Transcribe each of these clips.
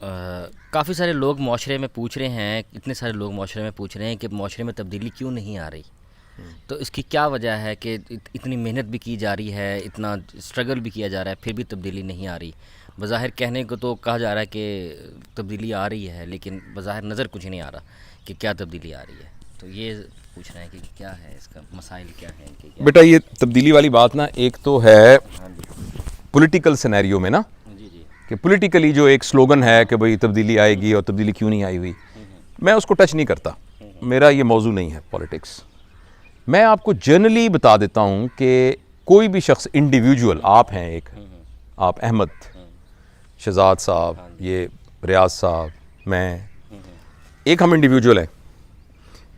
کافی سارے لوگ معاشرے میں پوچھ رہے ہیں، اتنے سارے لوگ معاشرے میں پوچھ رہے ہیں کہ معاشرے میں تبدیلی کیوں نہیں آ رہی، تو اس کی کیا وجہ ہے کہ اتنی محنت بھی کی جا رہی ہے، اتنا اسٹرگل بھی کیا جا رہا ہے، پھر بھی تبدیلی نہیں آ رہی؟ بظاہر کہنے کو تو کہا جا رہا ہے کہ تبدیلی آ رہی ہے، لیکن بظاہر نظر کچھ نہیں آ رہا کہ کیا تبدیلی آ رہی ہے. تو یہ پوچھ رہے ہیں کہ کیا ہے اس کا مسائل، کیا ہیں کہ کیا؟ بیٹا یہ تبدیلی والی بات نا، ایک تو ہے ہاں جی پولیٹیکل سینیریو میں نا، جی جی کہ پولیٹیکلی جو ایک سلوگن ہے کہ بھئی تبدیلی آئے گی اور تبدیلی کیوں نہیں آئی ہوئی، میں اس کو ٹچ نہیں کرتا، میرا یہ موضوع نہیں ہے پالیٹکس. میں آپ کو جنرلی بتا دیتا ہوں کہ کوئی بھی شخص انڈیویجول، آپ ہیں ایک، آپ احمد، شہزاد صاحب، یہ ریاض صاحب، میں، ایک ہم انڈیویجول ہیں،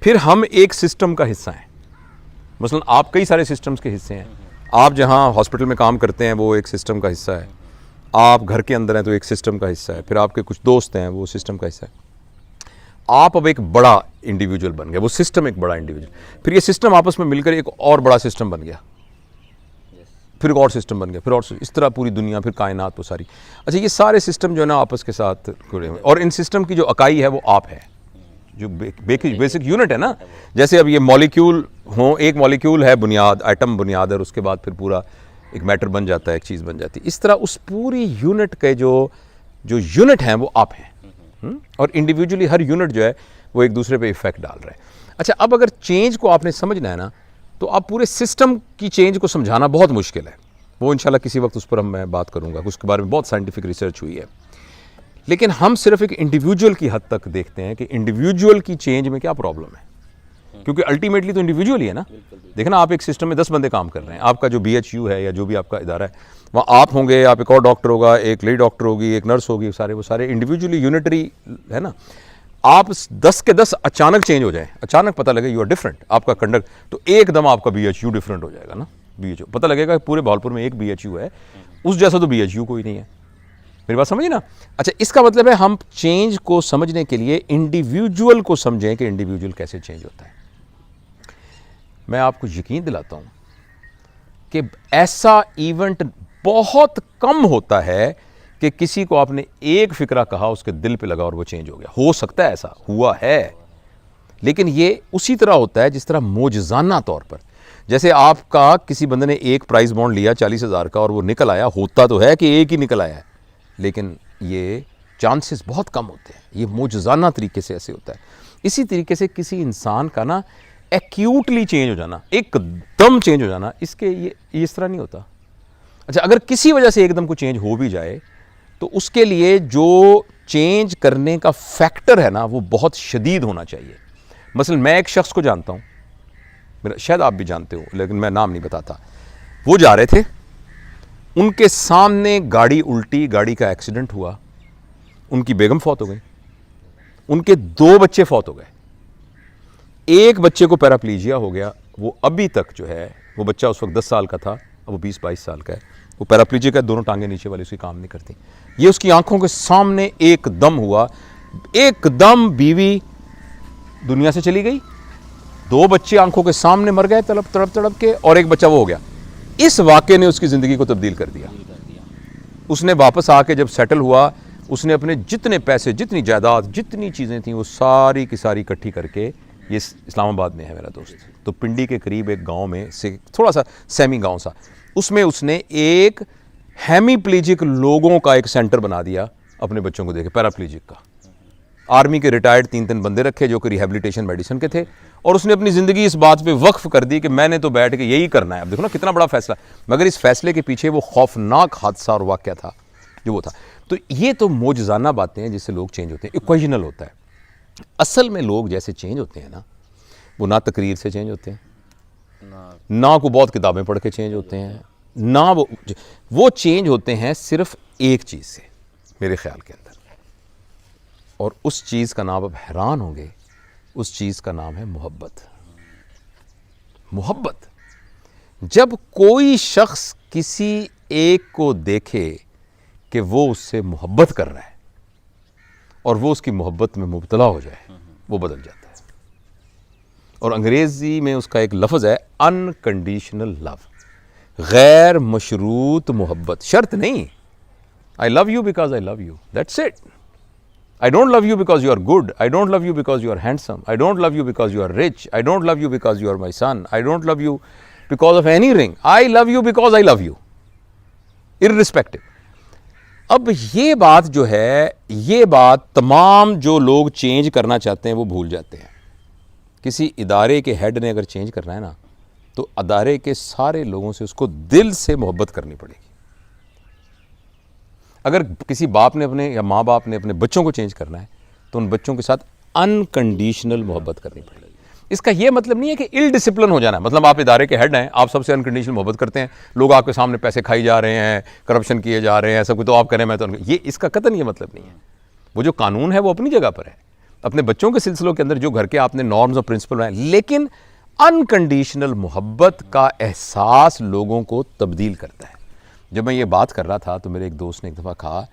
پھر ہم ایک سسٹم کا حصہ ہیں. مثلا آپ کئی سارے سسٹمز کے حصے ہیں. آپ جہاں ہاسپٹل میں کام کرتے ہیں وہ ایک سسٹم کا حصہ ہے، آپ گھر کے اندر ہیں تو ایک سسٹم کا حصہ ہے، پھر آپ کے کچھ دوست ہیں وہ سسٹم کا حصہ ہے. آپ اب ایک بڑا انڈیویجول بن گیا، وہ سسٹم ایک بڑا انڈیویجول، پھر یہ سسٹم آپس میں مل کر ایک اور بڑا سسٹم بن گیا، پھر ایک اور سسٹم بن گیا، پھر اور اس طرح پوری دنیا، پھر کائنات وہ ساری. اچھا یہ سارے سسٹم جو ہے نا آپس کے ساتھ جڑے ہوئے، اور ان سسٹم کی جو اکائی ہے وہ آپ ہے، جو بیسک یونٹ ہے نا. جیسے اب یہ مولیکیول ہوں، ایک مولیکیول ہے بنیاد، ایٹم بنیاد ہے، اور اس کے بعد پھر پورا ایک میٹر بن جاتا ہے، ایک چیز بن جاتی ہے. اس طرح اس پوری یونٹ کے جو یونٹ ہیں وہ آپ ہیں، اور انڈیویجولی ہر یونٹ جو ہے وہ ایک دوسرے پہ ایفیکٹ ڈال رہا ہے. اچھا اب اگر چینج کو آپ نے سمجھنا ہے نا، تو آپ پورے سسٹم کی چینج کو سمجھانا بہت مشکل ہے. وہ انشاءاللہ کسی وقت اس پر میں بات کروں گا، اس کے بارے میں بہت سائنٹیفک ریسرچ ہوئی ہے. لیکن ہم صرف ایک انڈیویجول کی حد تک دیکھتے ہیں کہ انڈیویجول کی چینج میں کیا پرابلم ہے، کیونکہ الٹیمیٹلی تو انڈیویجول ہی ہے نا. دیکھنا آپ ایک سسٹم میں 10 بندے کام کر رہے ہیں، آپ کا جو BHU ہے یا جو بھی آپ کا ادارہ ہے وہاں آپ ہوں گے، آپ ایک اور ڈاکٹر ہوگا، ایک لیڈی ڈاکٹر ہوگی، ایک نرس ہوگی، وہ سارے انڈیویجولی یونٹری ہے نا. آپ 10 کے 10 اچانک چینج ہو جائیں، اچانک پتہ لگے یو آر ڈفرینٹ، آپ کا کنڈکٹ، تو ایک دم آپ کا BHU ڈفرینٹ ہو جائے گا نا. BHU پتہ لگے گا کہ پورے بھالپور میں ایک BHU ہے، اس جیسا تو BHU کوئی نہیں ہے. میری بات سمجھیں نا. اچھا اس کا مطلب ہے ہم چینج کو سمجھنے کے لیے انڈیویجول کو سمجھیں کہ انڈیویجول کیسے چینج ہوتا ہے. میں آپ کو یقین دلاتا ہوں کہ ایسا ایونٹ بہت کم ہوتا ہے کہ کسی کو آپ نے ایک فکرہ کہا، اس کے دل پہ لگا اور وہ چینج ہو گیا. ہو سکتا ہے ایسا ہوا ہے، لیکن یہ اسی طرح ہوتا ہے جس طرح معجزانہ طور پر، جیسے آپ کا کسی بندے نے ایک پرائز بانڈ لیا 40,000 کا اور وہ نکل آیا. ہوتا تو ہے کہ ایک ہی نکل آیا ہے، لیکن یہ چانسز بہت کم ہوتے ہیں. یہ معجزانہ طریقے سے ایسے ہوتا ہے. اسی طریقے سے کسی انسان کا نا ایکیوٹلی چینج ہو جانا، ایک دم چینج ہو جانا، اس کے یہ اس طرح نہیں ہوتا. اچھا اگر کسی وجہ سے ایک دم کو چینج ہو بھی جائے تو اس کے لیے جو چینج کرنے کا فیکٹر ہے نا وہ بہت شدید ہونا چاہیے. مثلا میں ایک شخص کو جانتا ہوں، شاید آپ بھی جانتے ہو لیکن میں نام نہیں بتاتا. وہ جا رہے تھے، ان کے سامنے گاڑی الٹی، گاڑی کا ایکسیڈنٹ ہوا، ان کی بیگم فوت ہو گئی، ان کے 2 بچے فوت ہو گئے. ایک بچے کو پیراپلیجیا ہو گیا، وہ ابھی تک جو ہے، وہ بچہ اس وقت 10 سال کا تھا، اب وہ 20-22 سال کا ہے، وہ پیراپلیجیا کا، دونوں ٹانگیں نیچے والی اس کی کام نہیں کرتی. یہ اس کی آنکھوں کے سامنے ایک دم ہوا. ایک دم بیوی دنیا سے چلی گئی، 2 بچے آنکھوں کے سامنے مر گئے تڑپ تڑپ کے، اور ایک بچہ وہ ہو گیا. اس واقعے نے اس کی زندگی کو تبدیل کر دیا. اس نے واپس آ کے جب سیٹل ہوا، اس نے اپنے جتنے پیسے، جتنی جائیداد، جتنی چیزیں تھیں وہ ساری کی ساری اکٹھی کر کے، یہ اسلام آباد میں ہے میرا دوست، تو پنڈی کے قریب ایک گاؤں میں سے، تھوڑا سا سیمی گاؤں سا، اس میں اس نے ایک ہیمی پلیجک لوگوں کا ایک سینٹر بنا دیا اپنے بچوں کو دیکھے، پیراپلیجک کا. آرمی کے ریٹائرڈ 3 بندے رکھے جو کہ ریہیبلیٹیشن میڈیسن کے تھے، اور اس نے اپنی زندگی اس بات پہ وقف کر دی کہ میں نے تو بیٹھ کے یہی کرنا ہے. اب دیکھو نا کتنا بڑا فیصلہ، مگر اس فیصلے کے پیچھے وہ خوفناک حادثہ اور واقعہ تھا جو وہ تھا. تو یہ تو معجزانہ باتیں ہیں جس سے لوگ چینج ہوتے ہیں. ایکویژنل ہوتا ہے. اصل میں لوگ جیسے چینج ہوتے ہیں نا، وہ نہ تقریر سے چینج ہوتے ہیں، نہ کو بہت کتابیں پڑھ کے چینج ہوتے ہیں، نہ وہ چینج ہوتے ہیں صرف ایک چیز سے میرے خیال کے اندر، اور اس چیز کا نام، اب حیران ہوں گے، اس چیز کا نام ہے محبت. محبت. جب کوئی شخص کسی ایک کو دیکھے کہ وہ اس سے محبت کر رہا ہے اور وہ اس کی محبت میں مبتلا ہو جائے، وہ بدل جاتا ہے. اور انگریزی میں اس کا ایک لفظ ہے انکنڈیشنل لو، غیر مشروط محبت. شرط نہیں، I love you because I love you, that's it. I don't love you because you are good. I don't love you because you are handsome. I don't love you because you are rich. I don't love you because you are my son. I don't love you because of any ring. I love you because I love you. Irrespective. اب یہ بات جو ہے، یہ بات تمام جو لوگ چینج کرنا چاہتے ہیں وہ بھول جاتے ہیں. کسی ادارے کے ہیڈ نے اگر چینج کرنا ہے نا تو ادارے کے سارے لوگوں سے اس کو دل سے محبت کرنی پڑے گی. اگر کسی باپ نے اپنے یا ماں باپ نے اپنے بچوں کو چینج کرنا ہے تو ان بچوں کے ساتھ انکنڈیشنل محبت کرنی پڑے گی. اس کا یہ مطلب نہیں ہے کہ ال ڈسپلن ہو جانا ہے. مطلب آپ ادارے کے ہیڈ ہیں، آپ سب سے انکنڈیشنل محبت کرتے ہیں، لوگ آپ کے سامنے پیسے کھائی جا رہے ہیں، کرپشن کیے جا رہے ہیں، سب کچھ تو آپ کریں، میں تو یہ اس کا قطعاً یہ مطلب نہیں ہے. وہ جو قانون ہے وہ اپنی جگہ پر ہے. اپنے بچوں کے سلسلوں کے اندر جو گھر کے آپ نے نارمز اور پرنسپل ہیں، لیکن انکنڈیشنل محبت کا احساس لوگوں کو تبدیل کرتا ہے. جب میں یہ بات کر رہا تھا تو میرے ایک دوست نے ایک دفعہ کہا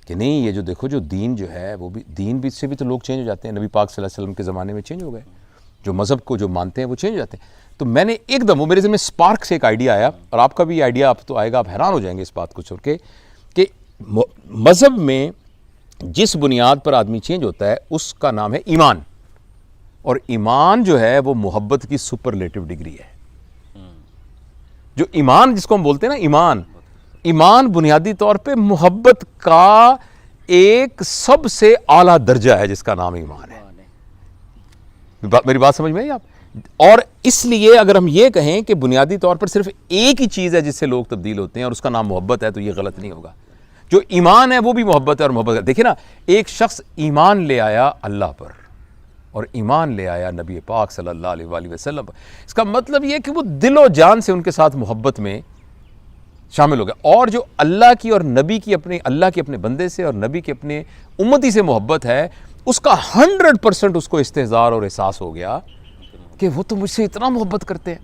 کہ نہیں، یہ جو دیکھو جو دین جو ہے وہ بھی دین بھی سے بھی تو لوگ چینج ہو جاتے ہیں. نبی پاک صلی اللہ علیہ وسلم کے زمانے میں چینج ہو گئے، جو مذہب کو جو مانتے ہیں وہ چینج ہو جاتے ہیں. تو میں نے ایک دم وہ میرے ذہن میں اسپارک سے ایک آئیڈیا آیا، اور آپ کا بھی آئیڈیا آپ تو آئے گا، آپ حیران ہو جائیں گے اس بات کو سن کے کہ مذہب میں جس بنیاد پر آدمی چینج ہوتا ہے اس کا نام ہے ایمان. اور ایمان جو ہے وہ محبت کی سپرلیٹو ڈگری ہے. جو ایمان جس کو ہم بولتے ہیں نا ایمان بنیادی طور پہ محبت کا ایک سب سے اعلیٰ درجہ ہے جس کا نام ایمان ہے. میری بات سمجھ میں آئی آپ؟ اور اس لیے اگر ہم یہ کہیں کہ بنیادی طور پر صرف ایک ہی چیز ہے جس سے لوگ تبدیل ہوتے ہیں اور اس کا نام محبت ہے تو یہ غلط نہیں ہوگا. جو ایمان ہے وہ بھی محبت ہے، اور محبت ہے. دیکھیں نا، ایک شخص ایمان لے آیا اللہ پر اور ایمان لے آیا نبی پاک صلی اللہ علیہ وآلہ وسلم پر. اس کا مطلب یہ کہ وہ دل و جان سے ان کے ساتھ محبت میں شامل ہو گیا. اور جو اللہ کی اور نبی کی اللہ کے اپنے بندے سے اور نبی کے اپنے امتی سے محبت ہے، اس کا 100% اس کو استحضار اور احساس ہو گیا کہ وہ تو مجھ سے اتنا محبت کرتے ہیں.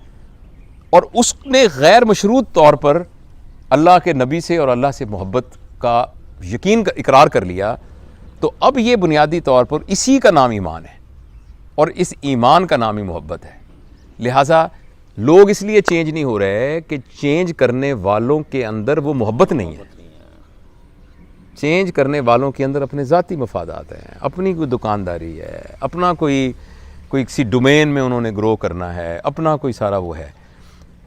اور اس نے غیر مشروط طور پر اللہ کے نبی سے اور اللہ سے محبت کا یقین کا اقرار کر لیا. تو اب یہ بنیادی طور پر اسی کا نام ایمان ہے، اور اس ایمان کا نام ہی محبت ہے. لہٰذا لوگ اس لیے چینج نہیں ہو رہے کہ چینج کرنے والوں کے اندر وہ محبت نہیں ہے. چینج کرنے والوں کے اندر اپنے ذاتی مفادات ہیں، اپنی کوئی دکانداری ہے، اپنا کوئی کسی ڈومین میں انہوں نے گرو کرنا ہے، اپنا کوئی سارا وہ ہے.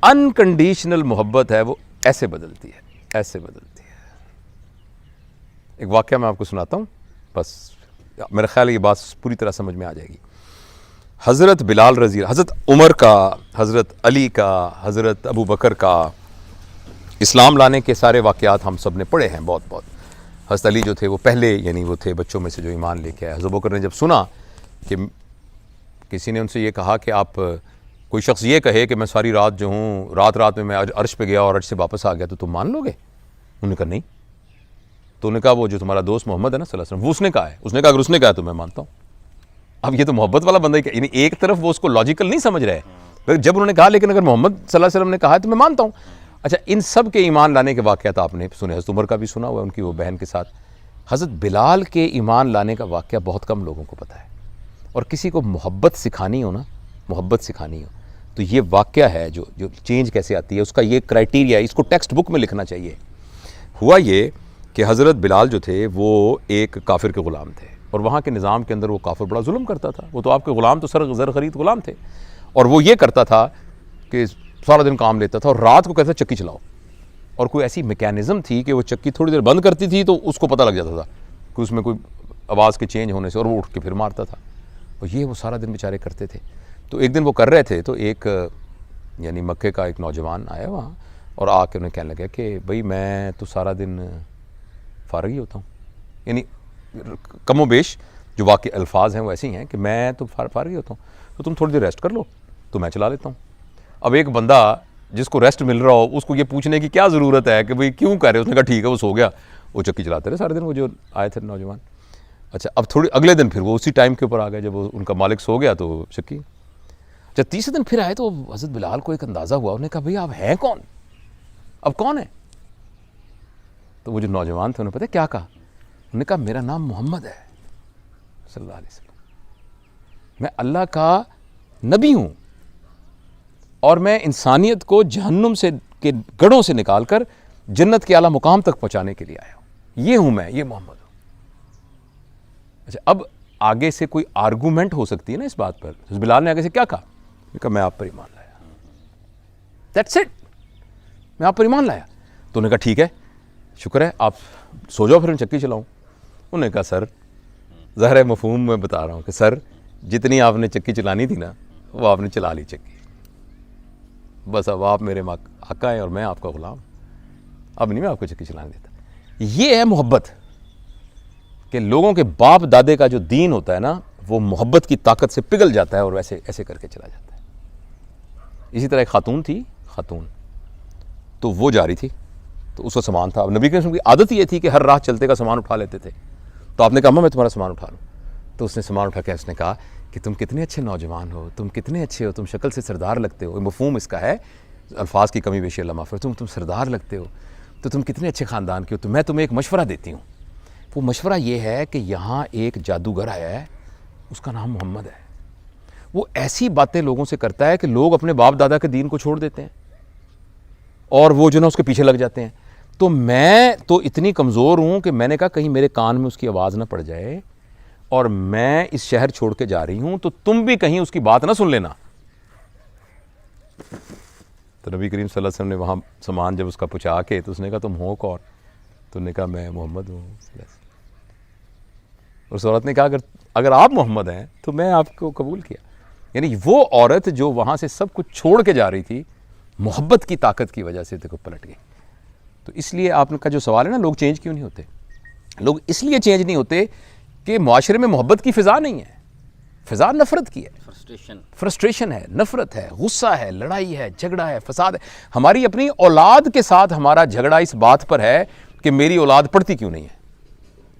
انکنڈیشنل محبت ہے وہ ایسے بدلتی ہے، ایسے بدلتی ہے. ایک واقعہ میں آپ کو سناتا ہوں، بس میرا خیال ہے یہ بات پوری طرح سمجھ میں آ جائے گی. حضرت بلال رضی، حضرت عمر کا، حضرت علی کا، حضرت ابو بکر کا اسلام لانے کے سارے واقعات ہم سب نے پڑھے ہیں بہت بہت. حضرت علی جو تھے وہ پہلے یعنی وہ تھے بچوں میں سے جو ایمان لے کے آئے. حضرت ابو بکر نے جب سنا کہ کسی نے ان سے یہ کہا کہ آپ کوئی شخص یہ کہے کہ میں ساری رات جو ہوں رات میں عرش پہ گیا اور عرش سے واپس آ گیا تو تم مان لو گے؟ انہوں نے کہا نہیں. تو انہوں نے کہا وہ جو تمہارا دوست محمد ہے نا صلی اللہ علیہ وسلم، وہ اس نے کہا ہے. اس نے کہا اگر اس نے کہا تو میں مانتا ہوں. اب یہ تو محبت والا بندہ ہی، یعنی ایک طرف وہ اس کو لاجیکل نہیں سمجھ رہے جب انہوں نے کہا، لیکن اگر محمد صلی اللہ علیہ وسلم نے کہا ہے تو میں مانتا ہوں. اچھا، ان سب کے ایمان لانے کے واقعات آپ نے سنے. حضرت عمر کا بھی سنا ہوا ہے، ان کی وہ بہن کے ساتھ. حضرت بلال کے ایمان لانے کا واقعہ بہت کم لوگوں کو پتہ ہے. اور کسی کو محبت سکھانی ہو نا، محبت سکھانی ہو تو یہ واقعہ ہے جو چینج کیسے آتی ہے، اس کا یہ کرائٹیریا ہے، اس کو ٹیکسٹ بک میں لکھنا چاہیے. ہوا یہ کہ حضرت بلال جو تھے وہ ایک کافر کے غلام تھے، اور وہاں کے نظام کے اندر وہ کافر بڑا ظلم کرتا تھا. وہ تو آپ کے غلام تو زر خرید غلام تھے، اور وہ یہ کرتا تھا کہ سارا دن کام لیتا تھا اور رات کو کہتا تھا چکی چلاؤ. اور کوئی ایسی میکینزم تھی کہ وہ چکی تھوڑی دیر بند کرتی تھی تو اس کو پتہ لگ جاتا تھا کہ اس میں کوئی آواز کے چینج ہونے سے، اور وہ اٹھ کے پھر مارتا تھا. اور یہ وہ سارا دن بیچارے کرتے تھے. تو ایک دن وہ کر رہے تھے تو ایک یعنی مکے کا ایک نوجوان آیا وہاں اور آ کے انہیں کہنے لگا کہ بھائی میں تو سارا دن فارغ ہی ہوتا ہوں. یعنی کم و بیش جو واقعی الفاظ ہیں وہ ایسے ہی ہیں کہ میں تو فارغ ہی ہوتا ہوں، تو تم تھوڑی دیر ریسٹ کر لو تو میں چلا لیتا ہوں. اب ایک بندہ جس کو ریسٹ مل رہا ہو اس کو یہ پوچھنے کی کیا ضرورت ہے کہ بھئی کیوں کہہ رہے؟ اس نے کہا ٹھیک ہے، وہ سو گیا. وہ چکی چلاتے رہے سارے دن وہ جو آئے تھے نوجوان. اچھا، اب تھوڑی اگلے دن پھر وہ اسی ٹائم کے اوپر آ گئے جب ان کا مالک سو گیا تو چکی. جب تیسرے دن پھر آئے تو حضرت بلال کو ایک اندازہ ہوا. انہوں نے کہا بھئی آپ ہیں کون؟ اب کون ہے؟ تو وہ جو نوجوان تھے انہوں نے پتہ کیا کہا؟ انہوں نے کہا میرا نام محمد ہے صلی اللہ علیہ وسلم، میں اللہ کا نبی ہوں، اور میں انسانیت کو جہنم سے کے گڑھوں سے نکال کر جنت کے اعلیٰ مقام تک پہنچانے کے لیے آیا ہوں. یہ ہوں میں، یہ محمد ہوں. اچھا اب آگے سے کوئی آرگومنٹ ہو سکتی ہے نا اس بات پر. بلال نے آگے سے کیا کہا؟ میں آپ پر ایمان لایا. That's it. میں آپ پر ایمان لایا. تو انہوں نے کہا ٹھیک ہے شکر ہے آپ سو جاؤ پھر میں چکی چلاؤں. انہوں نے کہا سر ظاہر ہے مفہوم میں بتا رہا ہوں کہ سر جتنی آپ نے چکی چلانی تھی نا وہ آپ نے چلا لی چکی. بس اب آپ میرے آقا ہیں اور میں آپ کا غلام. اب نہیں میں آپ کو چکی چلانے دیتا. یہ ہے محبت کہ لوگوں کے باپ دادے کا جو دین ہوتا ہے نا وہ محبت کی طاقت سے پگھل جاتا ہے اور ویسے ایسے کر کے چلا جاتا ہے. اسی طرح ایک خاتون تھی, خاتون تو وہ جا رہی تھی تو اس کا سامان تھا. اب نبی کریم کی عادت یہ تھی کہ ہر راہ چلتے کا سامان اٹھا لیتے تھے. تو آپ نے کہا میں تمہارا سامان اٹھا لوں. تو اس نے سامان اٹھا کے اس نے کہا کہ تم کتنے اچھے نوجوان ہو, تم کتنے اچھے ہو, تم شکل سے سردار لگتے ہو. مفہوم اس کا ہے, الفاظ کی کمی بیشی اللہ معاف کرے, تم سردار لگتے ہو تو تم کتنے اچھے خاندان کے ہو. تو میں تمہیں ایک مشورہ دیتی ہوں. وہ مشورہ یہ ہے کہ یہاں ایک جادوگر آیا ہے, اس کا نام محمد ہے. وہ ایسی باتیں لوگوں سے کرتا ہے کہ لوگ اپنے باپ دادا کے دین کو چھوڑ دیتے ہیں اور وہ جو نا اس کے پیچھے لگ جاتے ہیں. تو میں تو اتنی کمزور ہوں کہ میں نے کہا کہیں میرے کان میں اس کی آواز نہ پڑ جائے اور میں اس شہر چھوڑ کے جا رہی ہوں, تو تم بھی کہیں اس کی بات نہ سن لینا. تو نبی کریم صلی اللہ علیہ وسلم نے وہاں سامان جب اس کا پہنچا کے تو اس نے کہا تم ہو کون؟ تو نے کہا میں محمد ہوں. اس عورت نے کہا اگر آپ محمد ہیں تو میں آپ کو قبول کیا. یعنی وہ عورت جو وہاں سے سب کچھ چھوڑ کے جا رہی تھی محبت کی طاقت کی وجہ سے دیکھو پلٹ گئی. تو اس لیے آپ کا جو سوال ہے نا لوگ چینج کیوں نہیں ہوتے, لوگ اس لیے چینج نہیں ہوتے کہ معاشرے میں محبت کی فضا نہیں ہے, فضا نفرت کی ہے. فرسٹریشن ہے, نفرت ہے, غصہ ہے, لڑائی ہے, جھگڑا ہے, فساد ہے. ہماری اپنی اولاد کے ساتھ ہمارا جھگڑا اس بات پر ہے کہ میری اولاد پڑھتی کیوں نہیں ہے,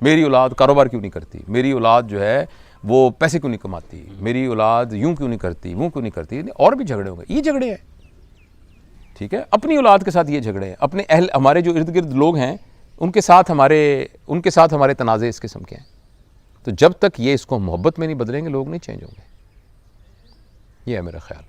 میری اولاد کاروبار کیوں نہیں کرتی, میری اولاد جو ہے وہ پیسے کیوں نہیں کماتی, میری اولاد یوں کیوں نہیں کرتی, وہ کیوں نہیں کرتی. اور بھی جھگڑے ہوں گے, یہ جھگڑے ہیں ٹھیک ہے. اپنی اولاد کے ساتھ یہ جھگڑے ہیں, اپنے ہمارے جو ارد گرد لوگ ہیں ان کے ساتھ ہمارے تنازع اس قسم کے ہیں. تو جب تک یہ اس کو محبت میں نہیں بدلیں گے لوگ نہیں چینج ہوں گے. یہ ہے میرا خیال.